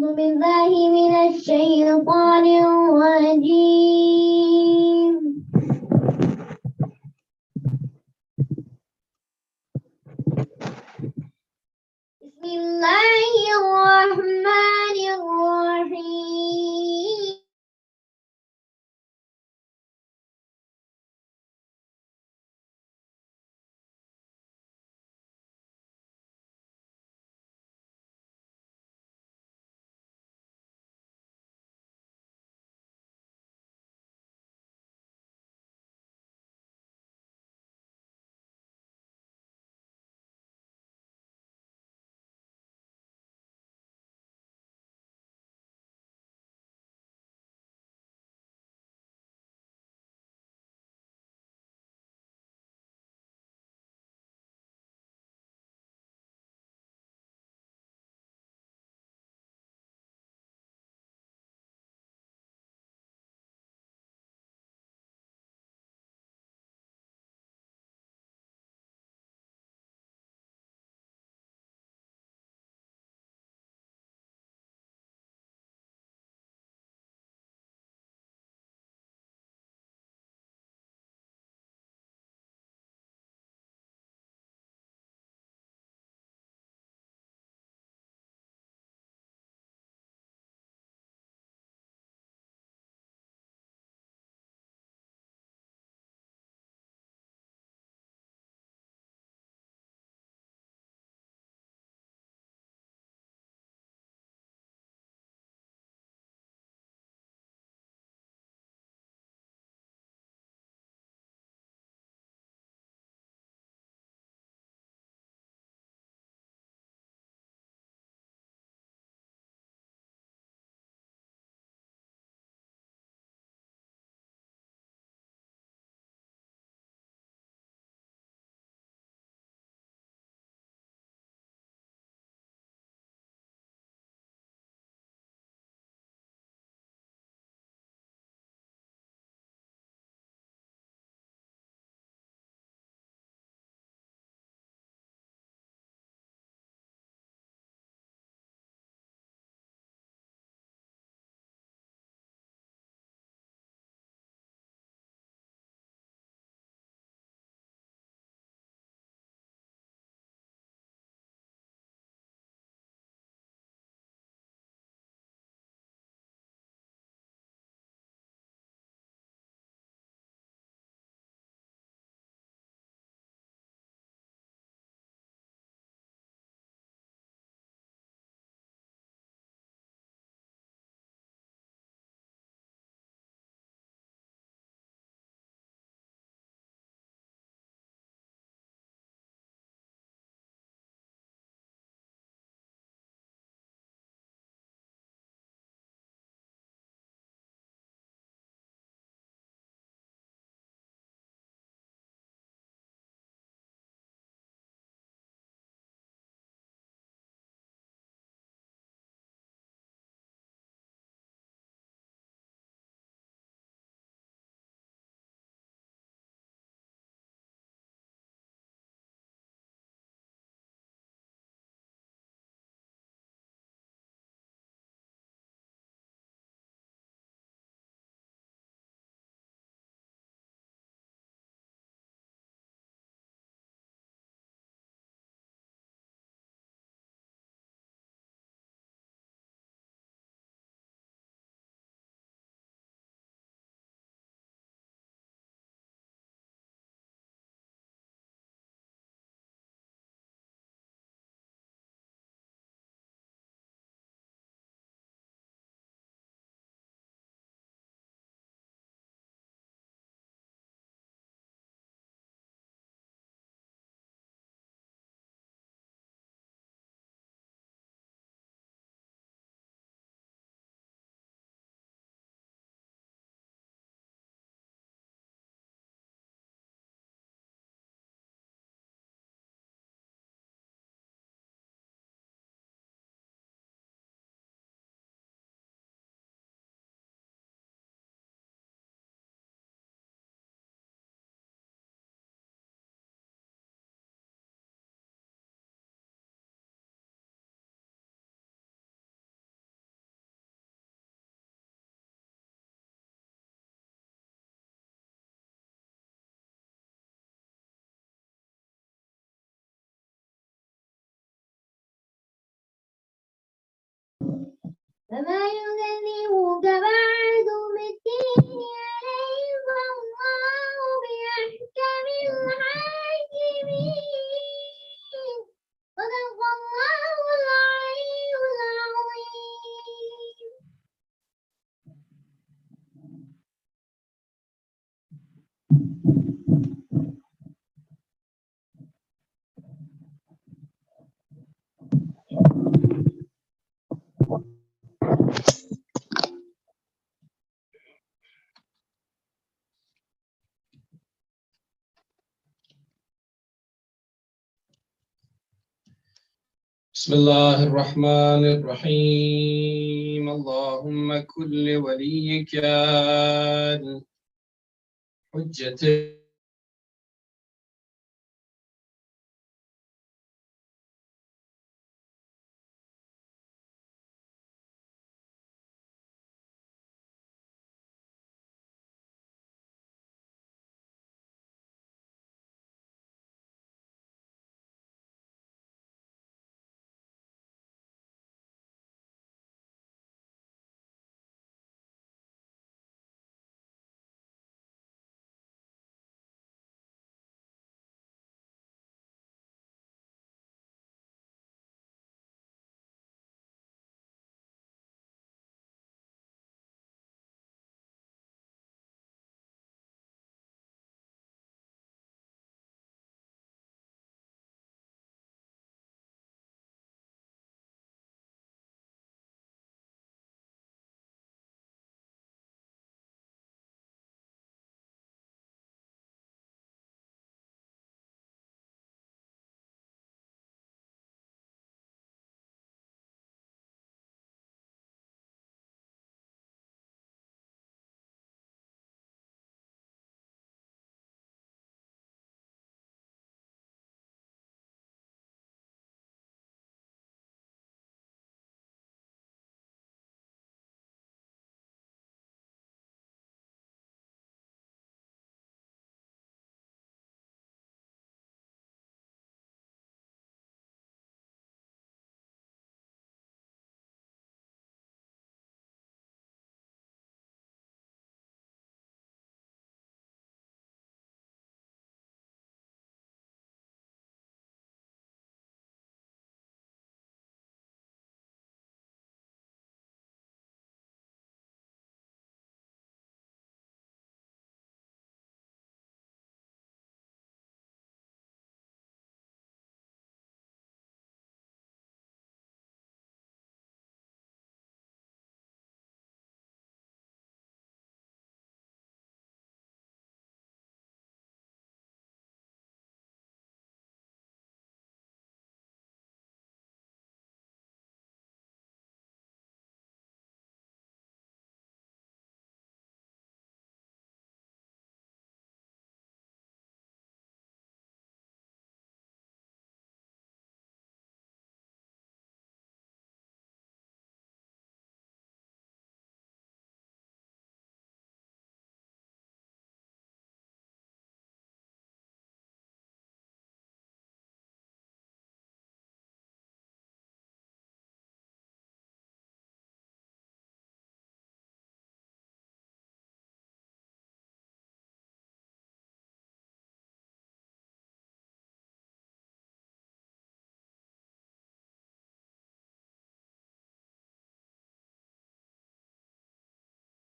أعوذ بالله من الشيطان الرجيم. بسم الله الرحمن الرحيم. فما يكذبك بعد بالدين أليس الله بأحكم الحاكمين صدق الله العلي العظيم. بسم الله الرحمن الرحيم اللهم كن لوليك الحجة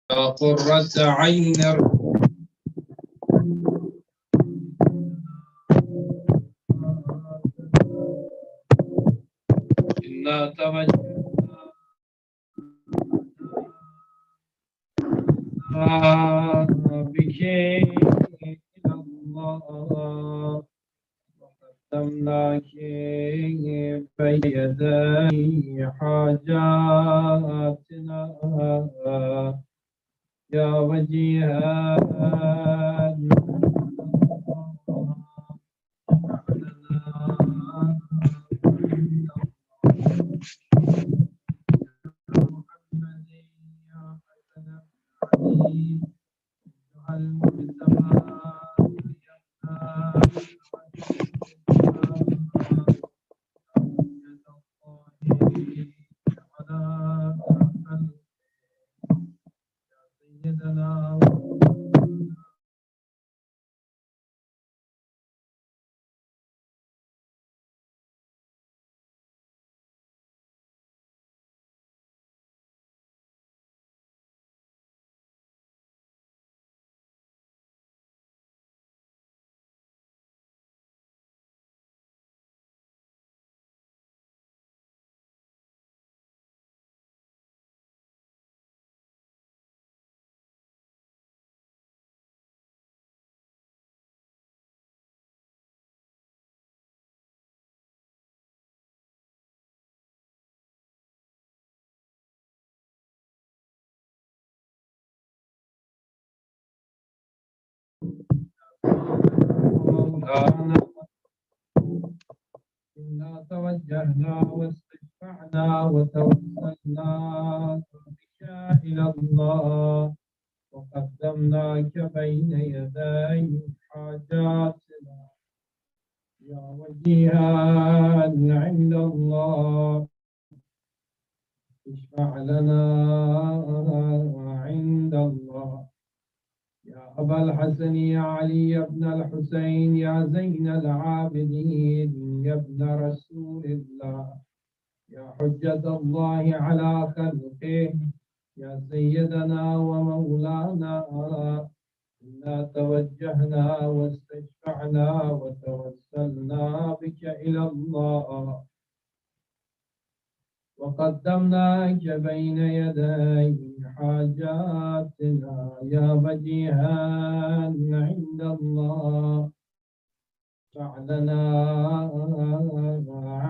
قرة عين إنا توجهنا بك إلى الله وقدمناك بين يدي حاجاتنا يا وجيها مولانا إنا توجهنا واستشفعنا وتوسلنا بك إلى الله وقدمناك بين يدي حاجاتنا يا وجيها عند الله اشفع لنا عند الله يا أبا الحسن يا علي بن الحسين يا زين العابدين يا ابن رسول الله يا حجة الله على خلقه يا سيدنا ومولانا إنا توجهنا واستشفعنا وتوسلنا بك إلى الله وقدمناك بين يدي حاجاتنا يا وجيها عند الله فعلنا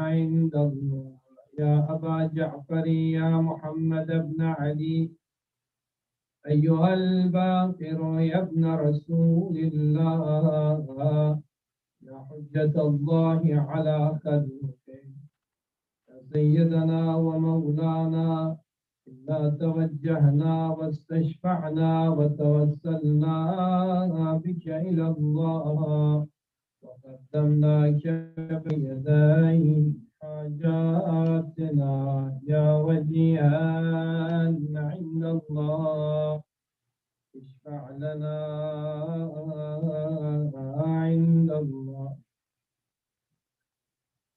عند الله يا أبا جعفر يا محمد بن علي أيها الباقر يا ابن رسول الله يا حجة الله على خلقه يا سيدنا ومولانا إنا توجهنا واستشفعنا وتوسلنا بك إلى الله وقدمناك بيدي حاجاتنا يا وجيها عند الله اشفع لنا عند الله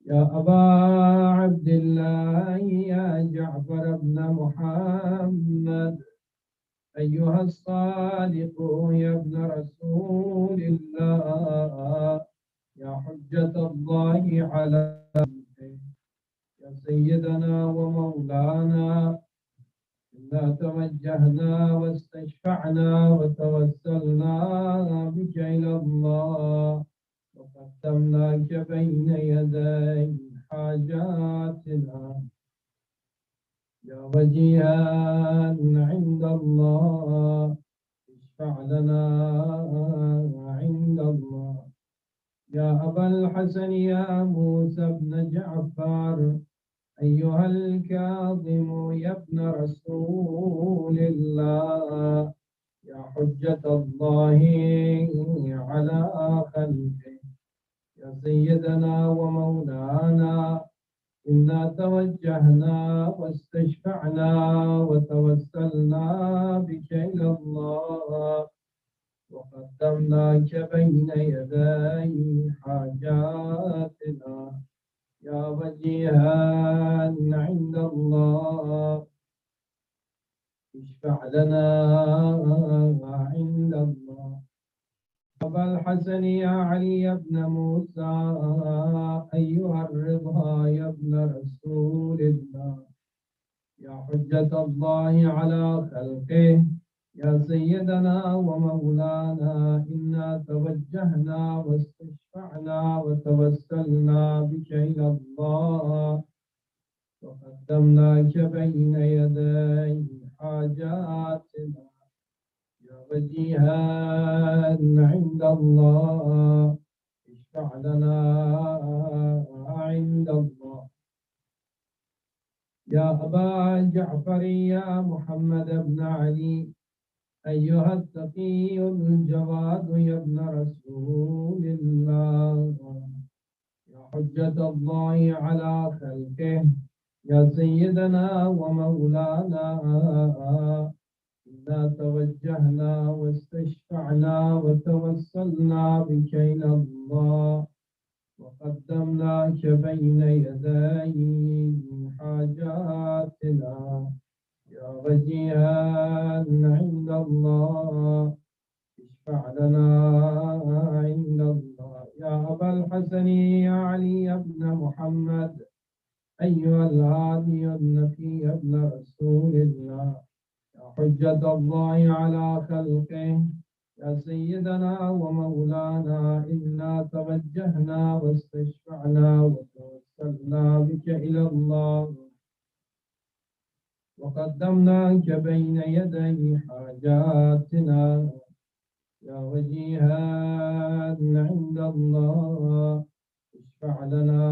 يا أبا عبد الله يا جعفر بن محمد أيها الصادق يا ابن رسول الله يا حجة الله على يا سيدنا ومولانا إنا توجهنا واستشفعنا وتوسلنا بك إلى الله وقدمناك بين يدي حاجاتنا يا وجيها عند الله اشفع لنا عند الله يا أبا الحسن يا موسى بن جعفر أيها الكاظم يا ابن رسول الله يا حجة الله على خلقه يا سيدنا ومولانا إنا توجهنا واستشفعنا وتوسلنا بك إلى الله وقدمناك بين يدي حاجاتنا يا وجيها عند الله اشفع لنا عند الله أبا الحسن يا علي بن موسى أيها الرضا يا ابن رسول الله يا حجة الله على خلقه يا سيدنا ومولانا إنا توجهنا واستشفعنا وتوسلنا بك إلى الله وقدمناك بين يدي حاجاتنا يا وجيها عند الله اشفع لنا عند الله يا أبا جعفر يا محمد بن علي أيها التقي الجواد يا ابن رسول الله يا حجة الله على خلقه يا سيدنا ومولانا إنا توجهنا واستشفعنا وتوسلنا بك إلى الله وقدمناك بين يدي حاجاتنا يا وجيها عند الله اشفع لنا عند الله يا أبا الحسن يا علي بن محمد أيها الهادي النقي ابن رسول الله يا حجة الله على خلقه يا سيدنا ومولانا إنا توجهنا واستشفعنا وتوسلنا بك إلى الله وقدمناك بين يدي حاجاتنا يا وجيها عند الله اشفع لنا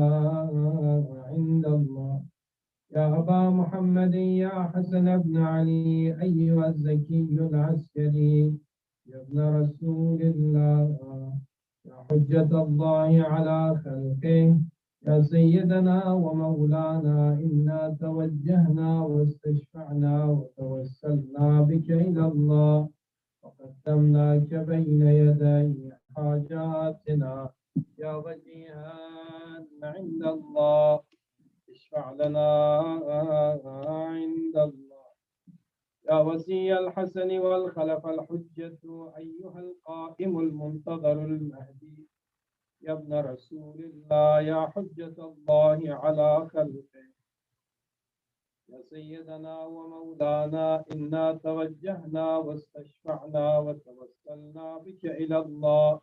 عند الله. يا أبا محمد يا حسن بن علي أيها الزكي العسكري يا ابن رسول الله يا حجة الله على خلقه يا سيدنا ومولانا إنا توجهنا واستشفعنا وتوسلنا بك إلى الله وقدمناك بين يدي حاجاتنا يا وجيها عند الله اشفع لنا عند الله. يا وسي الحسن والخلف الحجة أيها القائم المنتظر المهدي يا ابن رسول الله يا حجة الله على خلقه يا سيدنا ومولانا إنا توجهنا واستشفعنا وتوسلنا بك إلى الله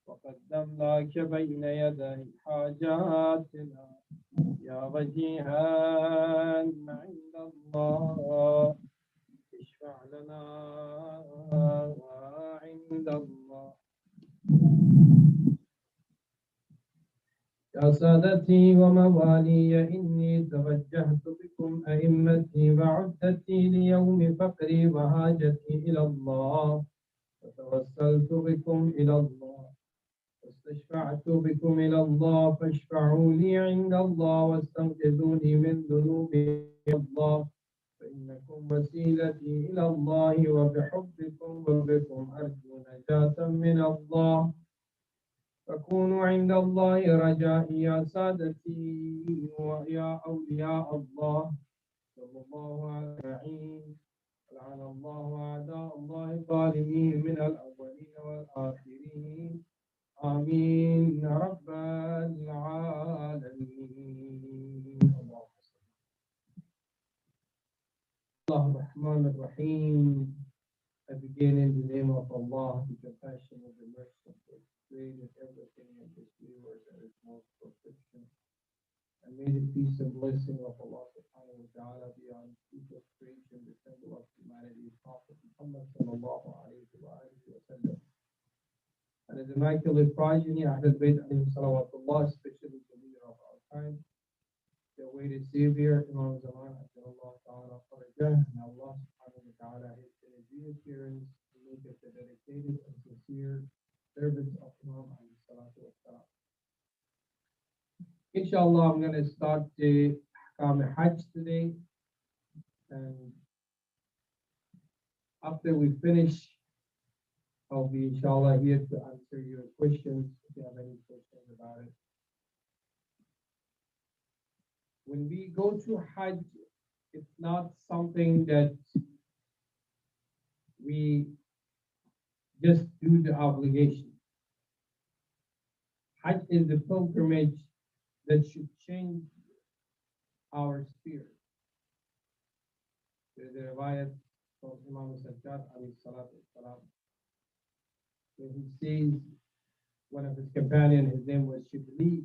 وقدمناك بين يدي حاجاتنا يا وجيها عند الله اشفع لنا عند الله. يا سادتي وموالي إني توجهت بكم أئمتي وعدتي ليوم فقري وحاجتي إلى الله وتوسلت بكم إلى الله واستشفعت بكم إلى الله فاشفعوا لي عند الله واستنقذوني من ذنوبي الله فإنكم وسيلتي إلى الله وبحبكم وبكم أرجو نجاة من الله فكونوا عند الله رجائي يا سادتي ويا أولياء الله صلى الله عليه لعن الله أعداء الله الظالمين من الأولين والآخرين آمين يا رب العالمين. الله الرحمن الرحيم. I begin in the name of Allah, the compassionate, the merciful, created everything in this universe at its most perfection. And may the peace and blessing of Allah subhanahu wa ta'ala be on people, creation, the symbol of humanity, Prophet Muhammad sallallahu alayhi wa sallam. And as immaculate progeny, Ahlul Bayt alayhi salawatullah, especially the leader of our time, the awaited Savior, Imam Zaman, Allah ta'ala farajah, and Allah subhanahu wa ta'ala has been his reappearance to make us the dedicated and sincere servants of Imam alayhi salatu wa salam. Inshallah, I'm going to start the Hkam Haj today, and after we finish, I'll be inshallah here to answer your questions if you have any questions about it. When we go to Hajj, it's not something that we just do the obligation. Hajj is the pilgrimage that should change our spirit. There's a riwayat from Imam Sajjad alayhi salatu wasalam, where he says one of his companions, his name was Shibli,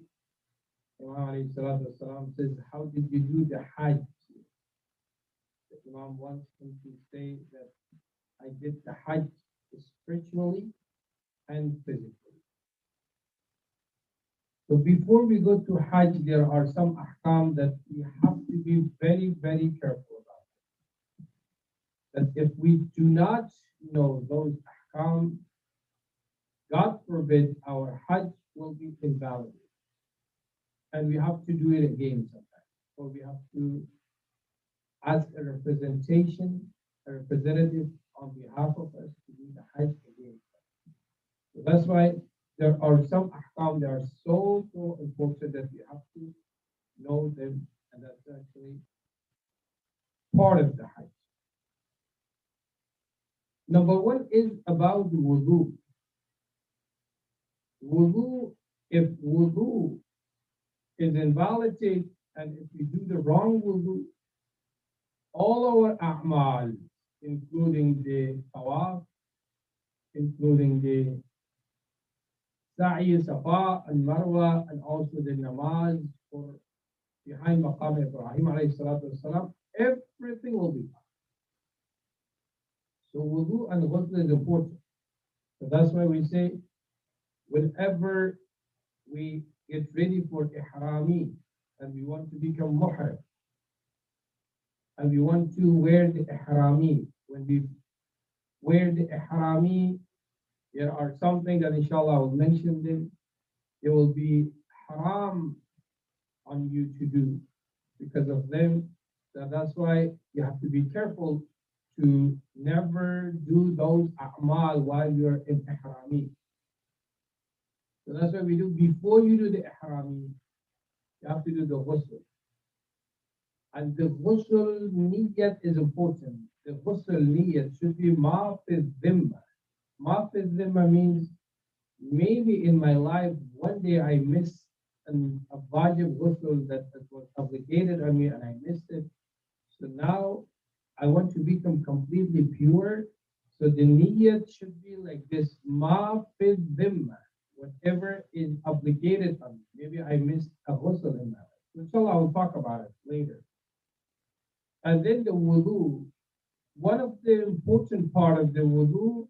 Imam alayhi salatu wasalam says, how did you do the Hajj? The Imam wants him to say that I did the Hajj spiritually and physically. So before we go to Hajj, there are some ahkam that we have to be very, very careful about. That if we do not know those ahkam, God forbid our Hajj will be invalid. And we have to do it again sometimes. Or we have to ask a representation, a representative on behalf of us to do the Hajj again. So that's why there are some ahkam that are so important that we have to know them, and that's actually part of the Hajj. Number one is about the wudu. Wudu, if wudu is invalidated and if we do the wrong wudu, all our a'mal, including the tawaf, including the sa'i, safa, and marwa, and also the namaz for behind maqam Ibrahim alayhi salatu wasalam, everything will be fine. So wudu and ghusl is important. So that's why we say, whenever we get ready for ihrami and we want to become muhrim and we want to wear the ihrami, when we wear the ihrami, there are something that inshallah I will mention them. It will be haram on you to do because of them. So that's why you have to be careful to never do those a'mal while you're in ihrami. So that's why we do, before you do the ihrami, you have to do the ghusl. And the ghusl niyyat is important. The ghusl niyyat should be ma fi dhimma. Ma fi dhimma means maybe in my life one day I missed a wajib ghusl that was obligated on me and I missed it. So now I want to become completely pure. So the niyyat should be like this, ma fi dhimma, whatever is obligated on me. Maybe I missed a ghusl in my life. Inshallah, I will talk about it later. And then the wudu, one of the important part of the wudu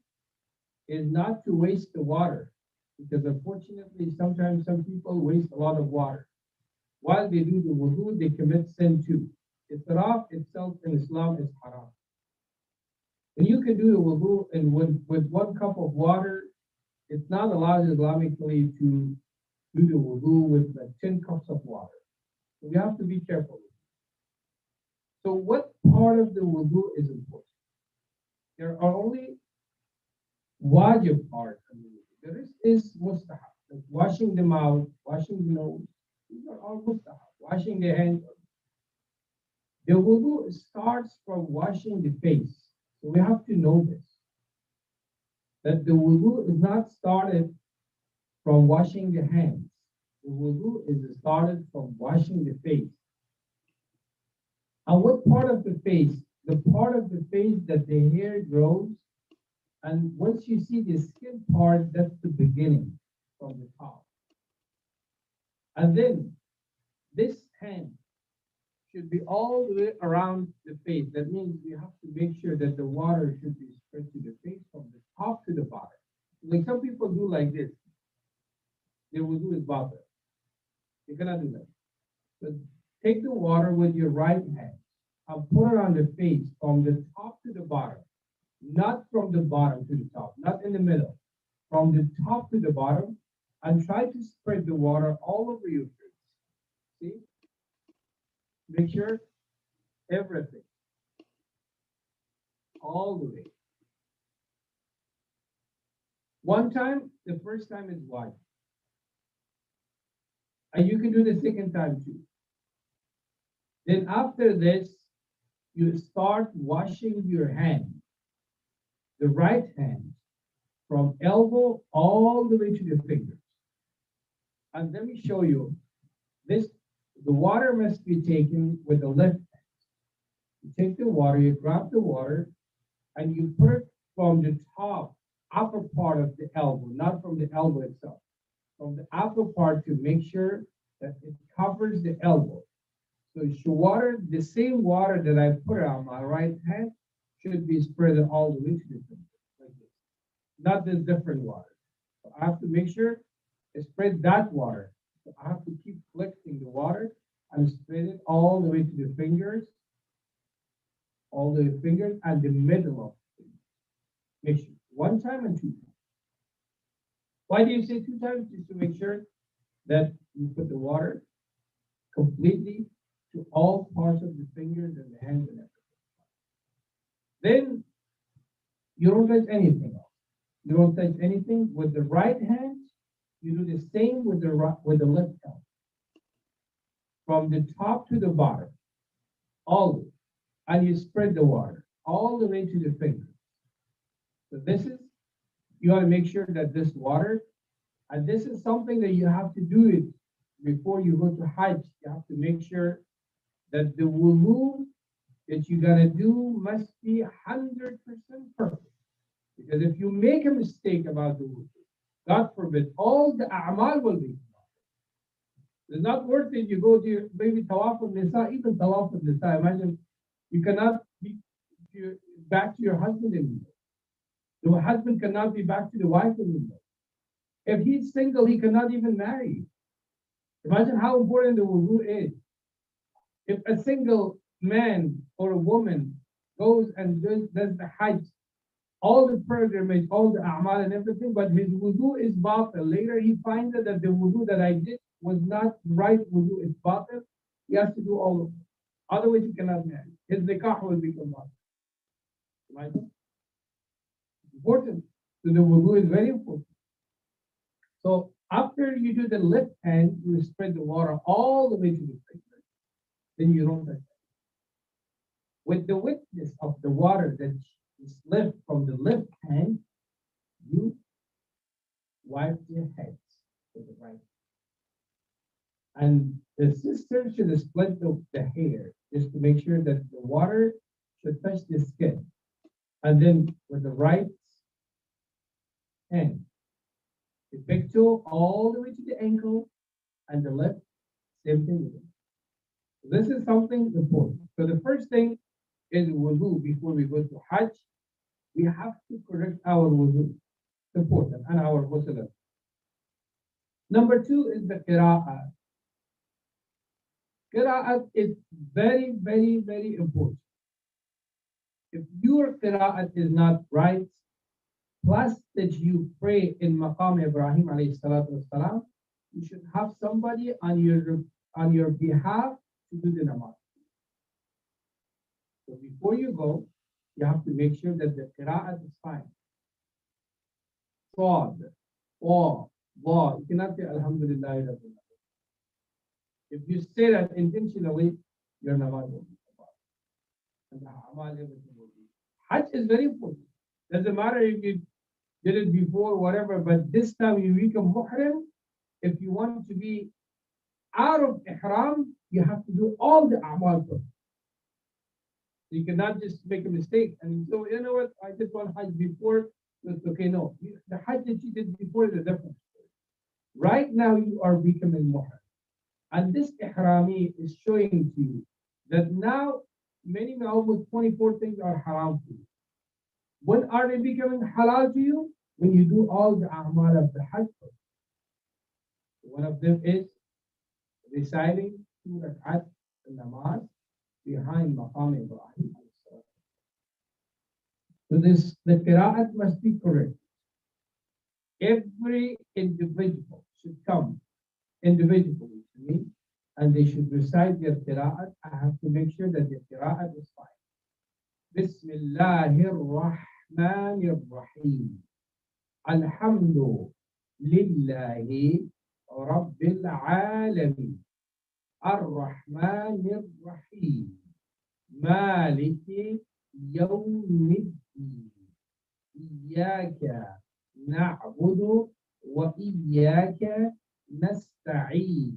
is not to waste the water. Because unfortunately, sometimes some people waste a lot of water. While they do the wudu, they commit sin too. Israf itself in Islam is haram. And you can do the wudu and with 1 cup of water, it's not allowed Islamically to do the wudu with like 10 cups of water. So we have to be careful. So what part of the wudu is important? There are only wajib part of the wudu. The rest is mustahab. Like washing the mouth, washing the nose, these are all mustahab. Washing the hands. The wudu starts from washing the face. So we have to know this. That the wudu is not started from washing the hands. The wudu is started from washing the face. And what part of the face? The part of the face that the hair grows. And once you see the skin part, that's the beginning from the top. And then this hand should be all the way around the face. That means we have to make sure that the water should be spread to the face from the top to the bottom. Like some people do like this. They will do it bottom. You cannot do that. So take the water with your right hand and put it on the face from the top to the bottom. Not from the bottom to the top, not in the middle. From the top to the bottom, and try to spread the water all over your face. See? Make sure everything, all the way. One time, the first time is wide. And you can do the second time too. Then after this, you start washing your hand, the right hand, from elbow all the way to the fingers. And let me show you this. The water must be taken with the left hand. You take the water, you grab the water, and you put it from the top, upper part of the elbow, not from the elbow itself, from the upper part to make sure that it covers the elbow. So water, the same water that I put on my right hand should be spread all the way to the finger, like this. Not this different water. So I have to make sure I spread that water. So I have to keep collecting the water and spread it all the way to the fingers, all the fingers and the middle of the fingers. Make sure 1 time and 2 times. Why do you say 2 times? Just to make sure that you put the water completely to all parts of the fingers and the hands and everything. Then you don't touch anything else. You don't touch anything with the right hand. You do the same with the left hand. From the top to the bottom, all the way. And you spread the water all the way to the fingers. So this is, you want to make sure that this water, and this is something that you have to do it before you go to Hajj. You have to make sure that the wudu that you're gonna do must be 100% perfect. Because if you make a mistake about the wudu, God forbid, all the a'mal will be. It's not worth it. You go to your, maybe Tawassul Nisa, even Tawassul Nisa. Imagine you cannot be back to your husband anymore. The husband cannot be back to the wife anymore. If he's single, he cannot even marry. Imagine how important the wudu is. If a single man or a woman goes and does the Hajj, all the pilgrimage, all the a'mal and everything, but his wudu is batil. Later he finds out that the wudu that I did was not right wudu, it's batil. He has to do all of it. Otherwise he cannot marry. His nikah will become batil. Right? Important. So the wudu is very important. So after you do the left hand, you spread the water all the way to the finger. Then you don't touch it. With the witness of the water that is left from the left hand, you wipe your heads with the right. And the sister should split the hair just to make sure that the water should touch the skin. And then with the right hand, the big toe all the way to the ankle, and the left, same thing with it. This is something important. So the first thing is wudu before we go to Hajj. We have to correct our wudu. It's important, and our ghusl. Number two is the qira'at. Qira'at is very, very, very important. If your qira'at is not right, plus that you pray in Maqam Ibrahim alayhi salatu wasalam, you should have somebody on your behalf to do the namaz. So before you go, you have to make sure that the qira'at is fine. Sad, wa, wa. You cannot say Alhamdulillah. If you say that intentionally, your namaz will be bad. And the amal, everything will be. Hajj is very important. Doesn't matter if you did it before, whatever, but this time you become muhrim. If you want to be out of ihram, you have to do all the amal first. You cannot just make a mistake and so you know what, I did one Hajj before, that's okay. No, the Hajj that you did before is a different story. Right now you are becoming muhrim. And this ihrami is showing to you that now many, almost 24 things are haram to you. When are they becoming halal to you? When you do all the a'mal of the Hajj. One of them is reciting 2 rak'at namaz behind Maqam Ibrahim. So the qira'at must be correct. Every individual should come individually to me and they should recite their qira'at. I have to make sure that the qira'at is fine. Bismillahir Rahmanir Rahim. Alhamdu lillahi Rabbil Alamin. Ar-Rahmanir Rahim. Maliki Yawmiddin. Iyaka na'budu wa iyaka nasta'in.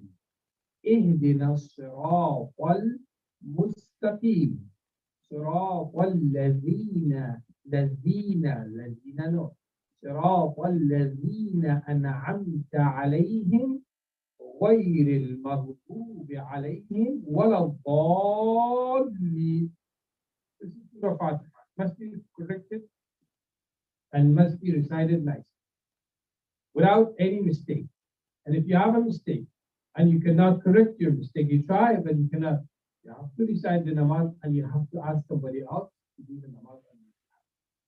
Ihdina as-siratal mustaqim. Siratal ladhina صراط الذين أنعمت عليهم غير المغضوب عليهم ولا الضالين. This is Surah Fatiha. Must be corrected and must be recited nicely without any mistake. And if you have a mistake and you cannot correct your mistake, you try, but you cannot. You have to recite the namaz and you have to ask somebody else to do the namaz.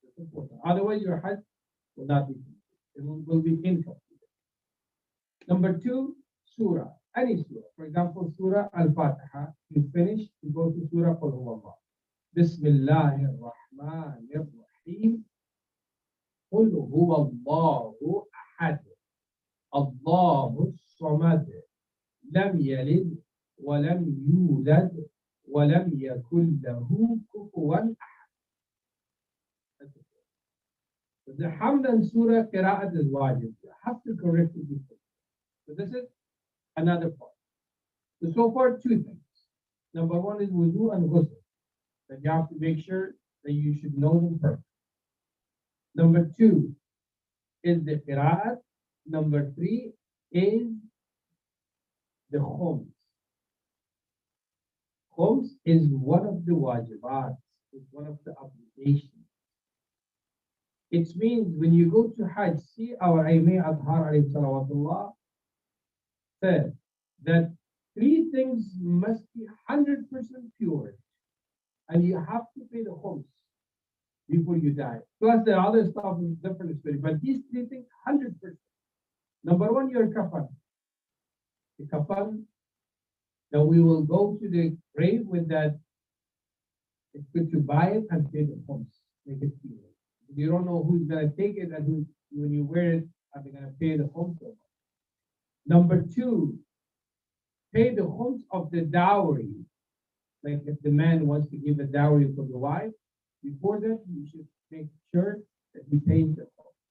It's important. Otherwise, your Hajj will not be complete. It will be incomplete. Number 2, surah. Any surah. For example, Surah Al-Fatiha. You finish, you go to Surah Qul Huwallah. Bismillahir Rahmanir Rahim. Qul Huwallahu Ahad. Allahu Samad. Lam yalid wa lam yulad wa lam yakul lahu kufuwan ahad. The Hamd and Surah Qira'at is wajib. You have to correct it before. So this is another part. So far, 2 things. Number 1 is wudu and ghusl. That you have to make sure that you should know them perfect. Number 2 is the Qira'at. Number 3 is the khums. Khums is one of the wajibat. It's one of the obligations. It means when you go to Hajj, see our Imam Adhar alayhi salawatullah said that three things must be 100% pure, and you have to pay the khums before you die. Plus the other stuff is different story, but these three things 100%. Number one, your kafan. The kafan that we will go to the grave with that. It's good to buy it and pay the khums. Make it pure. You don't know who's gonna take it and who, when you wear it, are they gonna pay the khums or not? Number two, pay the khums of the dowry. Like if the man wants to give a dowry for the wife, before that you should make sure that he pays the khums.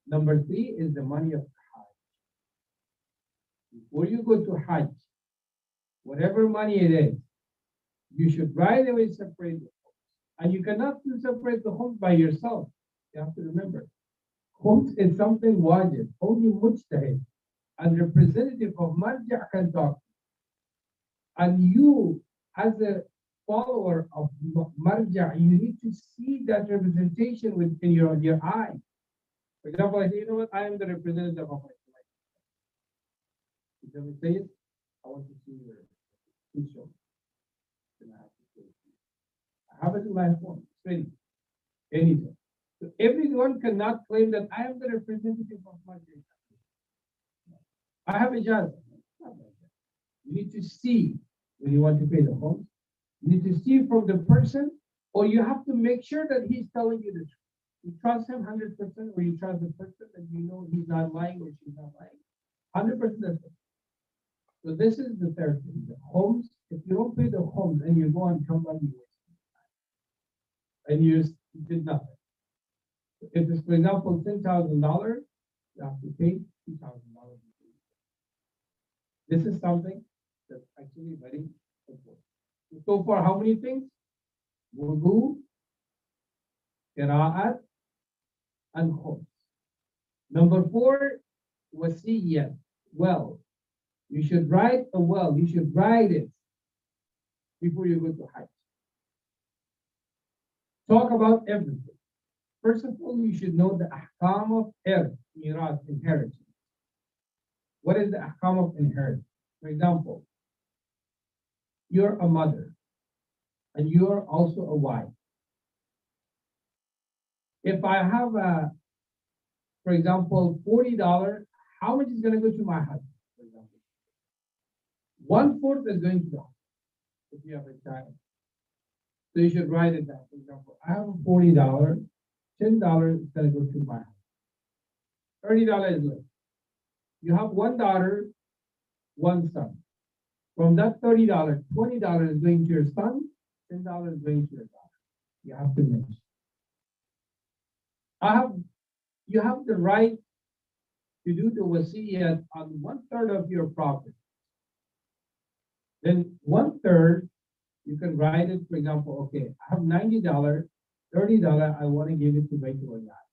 Number three is the money of Hajj. Before you go to Hajj, whatever money it is, you should right away separate the khums. And you cannot separate the khums by yourself. You have to remember, khums is something wajib. Only mujtahid and representative of marja' can talk. And you, as a follower of marja', you need to see that representation within your eye. For example, I say, you know what, I am the representative of my life. You never say it, I want to see your t-shirt. Then I have to say it. I have it in my phone, it's ready, anything. So everyone cannot claim that I am the representative of marja'. I have a job. You need to see when you want to pay the home. You need to see from the person, or you have to make sure that he's telling you the truth. You trust him 100%, or you trust the person that you know he's not lying or she's not lying. 100%. So this is the third thing. The homes, if you don't pay the homes and you go and come back, you waste time. And you did nothing. If it's, for example, $10,000, you have to pay $2,000. This is something that's actually very important. So far, how many things? Wudu, qira'at, and khums. Number four, wasiyyah, well. You should write a well. You should write it before you go to Hajj. Talk about everything. First of all, you should know the ahkam of miras, inheritance. What is the ahkam of inheritance? For example, you're a mother and you're also a wife. If I have for example, $40, how much is going to go to my husband? For example, 1/4 is going to the husband if you have a child. So you should write it down. For example, I have $40, $10 is going to go to my husband. $30 is left. You have one daughter, one son. From that $30, $20 is going to your son, $10 is going to your daughter. You have to mention. You have the right to do the wasiyyah on 1/3 of your property. Then 1/3, you can write it, for example, okay, I have $90, $30, I want to give it to Baytul Ma'al.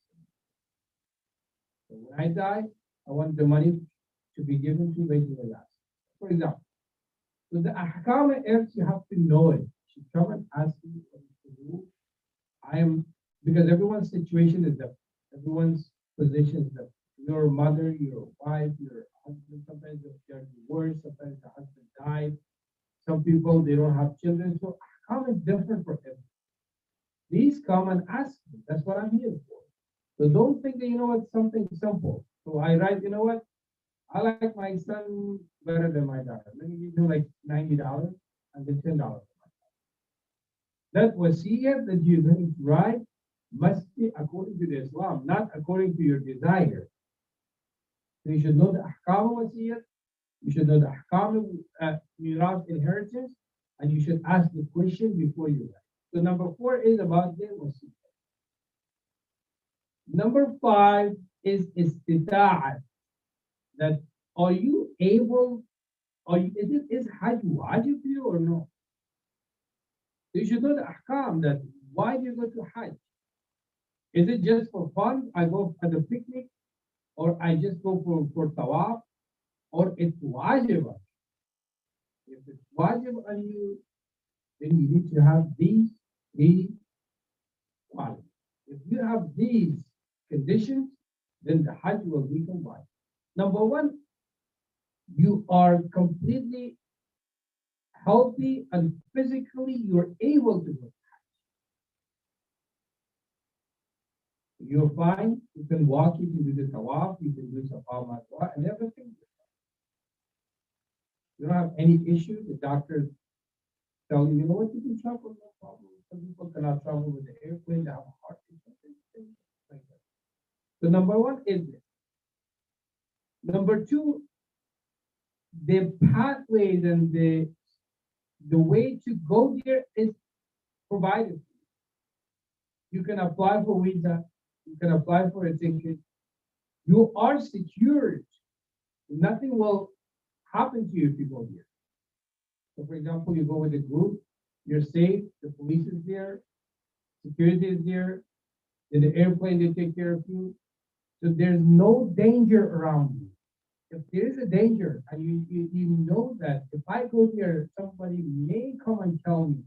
So when I die, I want the money to be given to Baytul Ma'al. For example. So the ahkam else, you have to know it. She come and ask you what to do. Because everyone's situation is different. Everyone's position is different. Your mother, your wife, your husband, sometimes they're divorced, sometimes the husband died. Some people, they don't have children. So ahkam is different for everyone. Please come and ask me. That's what I'm here for. So don't think that, you know what, something simple. So I write, you know what, I like my son better than my daughter. Let me give him like $90 and then $10. That wasiyyah that you're going to write must be according to the Islam, not according to your desire. So you should know the ahkam of wasiyyah, you should know the ahkam of miras, inheritance, and you should ask the question before you write. So number 4 is about the wasiyyah. Number 5 is istita'at. That are you able, is Hajj wajib for you or no? You should know the ahkam that why do you go to Hajj? Is it just for fun? I go at a picnic, or I just go for tawaf, or it's wajib. If it's wajib on you, then you need to have these 3 qualities. If you have these conditions, then the Hajj will be combined. Number one, you are completely healthy and physically you're able to go. You're fine. You can walk. You can do the tawaf. You can do safa marwa and everything. You don't have any issue. The doctors tell you, you know what, you can travel, no problem. Some people cannot travel with the airplane. They have a heart issue, things like that. So number one is this. Number two, the pathways and the way to go there is provided. You can apply for visa. You can apply for a ticket. You are secured. Nothing will happen to you if you go here. So, for example, you go with a group, you're safe, the police is there, security is there, in the airplane, they take care of you. So, there's no danger around you. If there is a danger, and you know that if I go there, somebody may come and tell me,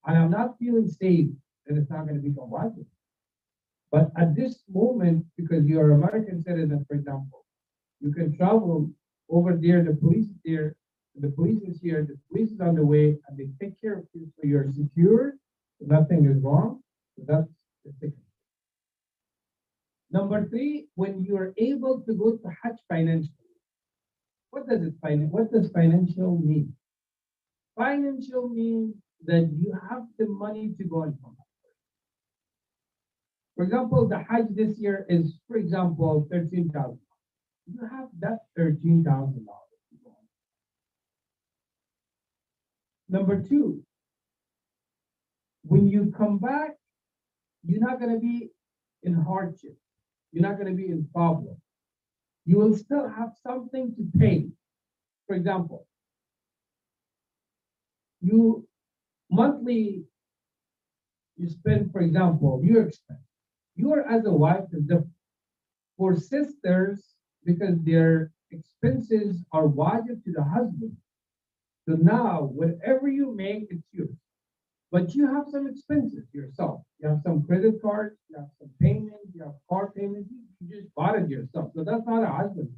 and I'm not feeling safe, then it's not going to become widely. But at this moment, because you're an American citizen, for example, you can travel over there, the police is there, the police is here, the police is on the way, and they take care of you, so you're secure, so nothing is wrong. So that's the second. Number three, when you're able to go to Hajj financially, what does financial mean? Financial means that you have the money to go and come. For example, the Hajj this year is, for example, 13,000. You have that $13,000. Number two, when you come back, you're not going to be in hardship. You're not going to be in problem. You will still have something to pay. For example, you monthly, you spend, for example, your expense. You are as a wife is different. For sisters, because their expenses are wajib to the husband. So now, whatever you make, it's yours. But you have some expenses yourself. You have some credit cards, you have some payments, you have car payments. You just bought it yourself. So that's not a husband.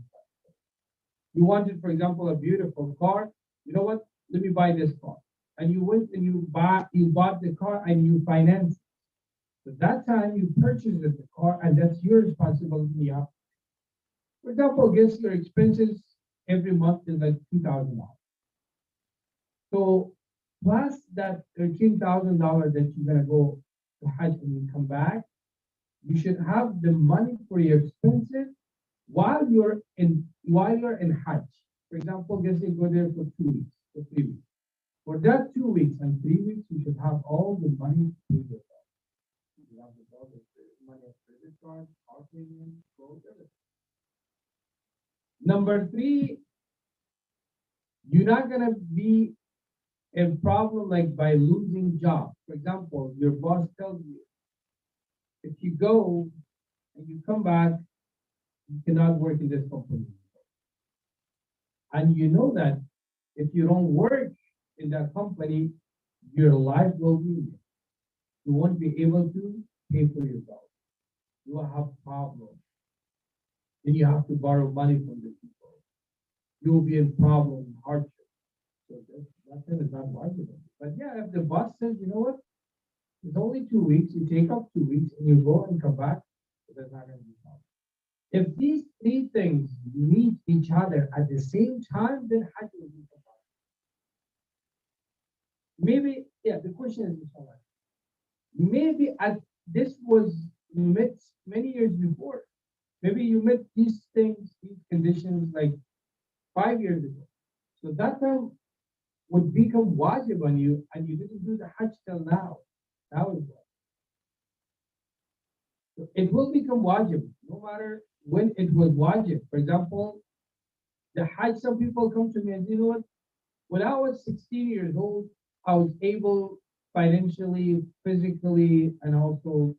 You wanted, for example, a beautiful car. You know what? Let me buy this car. And you went and you bought the car and you financed it. So that time you purchased the car and that's your responsibility. For example, guess your expenses every month is like $2,000. So plus that $13,000 that you're gonna go to Hajj and you come back, you should have the money for your expenses while you're in Hajj. For example, guess you go there for 2 weeks, for 3 weeks. For that 2 weeks and 3 weeks, you should have all the money to pay yourself. You have all the money of credit cards, car payments, clothes, everything. Number three, you're not gonna be a problem like by losing job. For example, your boss tells you, if you go and you come back, you cannot work in this company. And you know that if you don't work in that company, your life will be in it. You won't be able to pay for yourself. You will have problems. Then you have to borrow money from the people. You will be in problem, hardship. So that thing is not wise. But yeah, if the boss says, you know what, it's only 2 weeks, you take off 2 weeks and you go and come back, so that's not going to be a problem. If these three things meet each other at the same time, then Hajj will be a problem. Maybe, yeah, the question is this one. Maybe this was met many years before. Maybe you met these things, these conditions like 5 years ago. So that time would become wajib on you and you didn't do the Hajj till now. Now is what? So it will become wajib no matter when it was wajib. For example, the Hajj, some people come to me and you know what? When I was 16 years old, I was able financially, physically, and also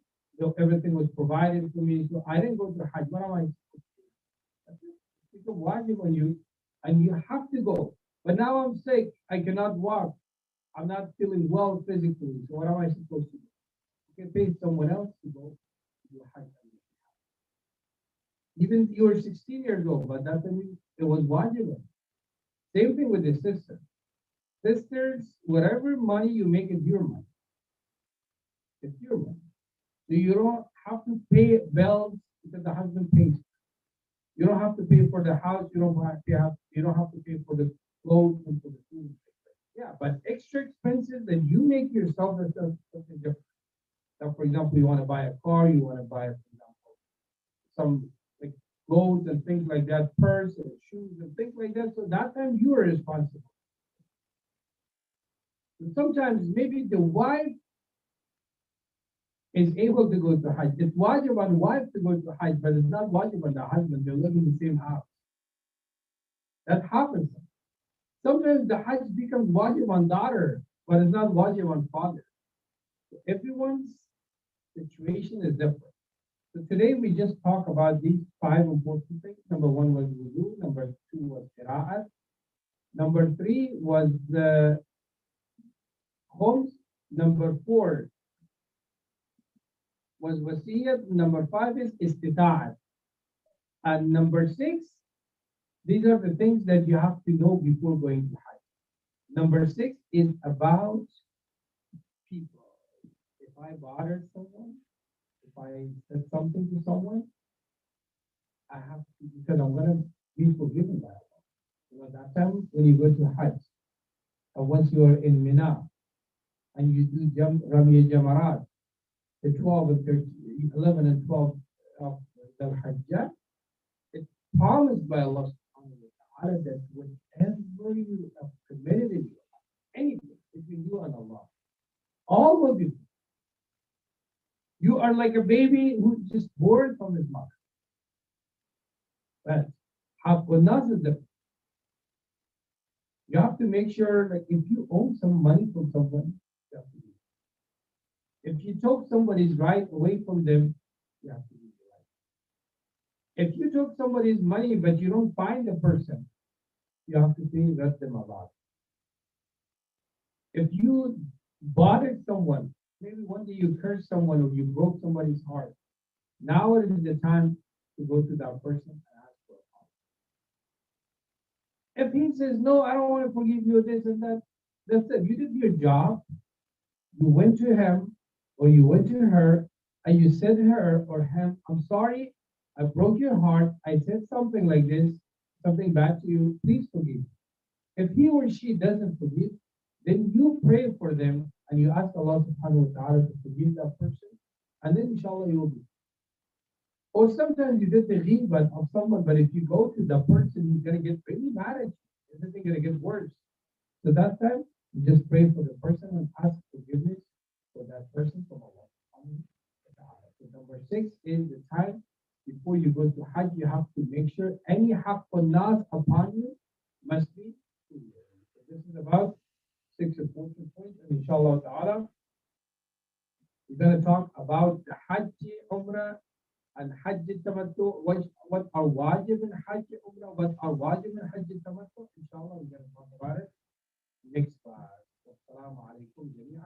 everything was provided for me. So I didn't go to the Hajj. What am I supposed to do? It's a wajib on you, and you have to go. But now I'm sick. I cannot walk. I'm not feeling well physically. So what am I supposed to do? You can pay someone else to go to the Hajj. Even you were 16 years old, but that doesn't mean it was wajib. Same thing with the sister. Sisters, whatever money you make is your money. It's your money. So you don't have to pay bills because the husband pays. You don't have to pay for the house. You don't have to pay for the clothes and for the food. Yeah, but extra expenses that you make yourself, that's something different. Now, for example, you want to buy a car, you want to buy, for example, some like clothes and things like that, purse and shoes and things like that. So that time you are responsible. And sometimes maybe the wife is able to go to Hajj. It's wajib on wife to go to Hajj, but it's not wajib on the husband. They live in the same house. That happens. Sometimes the Hajj becomes wajib on daughter, but it's not wajib on father. So everyone's situation is different. So today we just talk about these five important things. Number one was wudu. Number two was qira'at. Number three was the khums. Number four was wasiyat. Number five is istita'at. And number six, these are the things that you have to know before going to Hajj. Number six is about people. If I bothered someone, if I said something to someone, I have to, because I'm going to be forgiven by Allah. You know, that time when you go to Hajj, and once you are in Mina, and you do Rami Jamarat, the 12 and 13, 11 and 12 of the Hajj, it's promised by Allah subhanahu wa ta'ala that whatever you have committed in your life, anything between you and Allah, all will be. You are like a baby who just born from his mother. But haqqun is different. You have to make sure that if you owe some money from someone, you have to do it. If you took somebody's right away from them, you have to do it right. If you took somebody's money but you don't find the person, you have to pay them a lot. If you bothered someone, maybe one day you cursed someone or you broke somebody's heart, now it is the time to go to that person and ask for a. If he says, no, I don't want to forgive you, this and that, that's it. You did your job. You went to him or you went to her and you said to her or him, I'm sorry, I broke your heart. I said something like this, something bad to you. Please forgive. If he or she doesn't forgive, then you pray for them and you ask Allah subhanahu wa ta'ala to forgive that person. And then inshallah you will be. Or sometimes you did the ghibat of someone, but if you go to the person, he's going to get really mad at you. Everything going to get worse. So that time, you just pray for the person and ask forgiveness for that person from Allah. So number six is the time before you go to Hajj, you have to make sure any haqqun nas upon you must be clear. So this is about six important points, and inshallah ta'ala, we're going to talk about the Hajj, Umrah, and Hajj Tamattu, what are wajib in Hajj Umrah, what are wajib in Hajj Tamattu. Inshallah, we're going to talk about it next class. Wassalamu alaikum jami'an.